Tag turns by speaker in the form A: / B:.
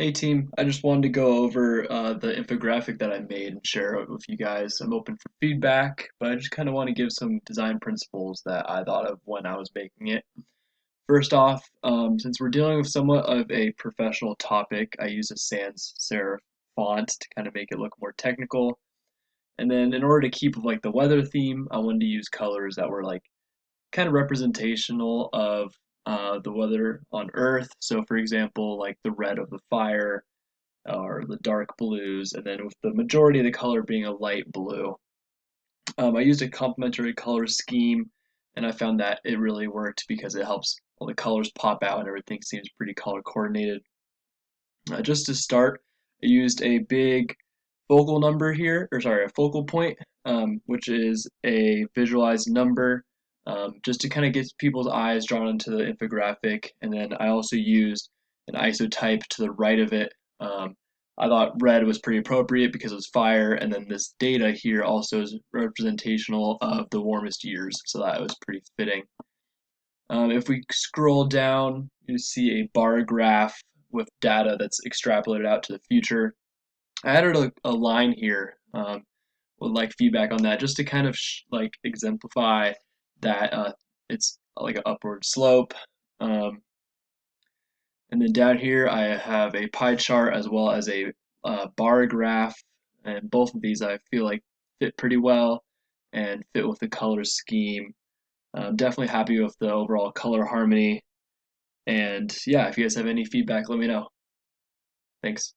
A: Hey team, I just wanted to go over the infographic that I made and share it with you guys. I'm open for feedback, but I just kind of want to give some design principles that I thought of when I was making it. First off, since we're dealing with somewhat of a professional topic, I use a sans serif font to kind of make it look more technical. And then in order to keep with like the weather theme, I wanted to use colors that were like kind of representational of the weather on Earth. So for example, like the red of the fire or the dark blues, and then with the majority of the color being a light blue. I used a complementary color scheme, and I found that it really worked because it helps all the colors pop out and everything seems pretty color coordinated. Just to start, I used a big focal number here, or sorry, a focal point, which is a visualized number, just to kind of get people's eyes drawn into the infographic. And then I also used an isotype to the right of it. I thought red was pretty appropriate because it was fire, and then this data here also is representational of the warmest years, so that was pretty fitting. If we scroll down, you see a bar graph with data that's extrapolated out to the future. I added a line here. Would like feedback on that just to kind of like exemplify that it's like an upward slope. Um, and then down here I have a pie chart as well as a bar graph, and both of these I feel like fit pretty well and fit with the color scheme. I'm definitely happy with the overall color harmony. And yeah, if you guys have any feedback, let me know. Thanks.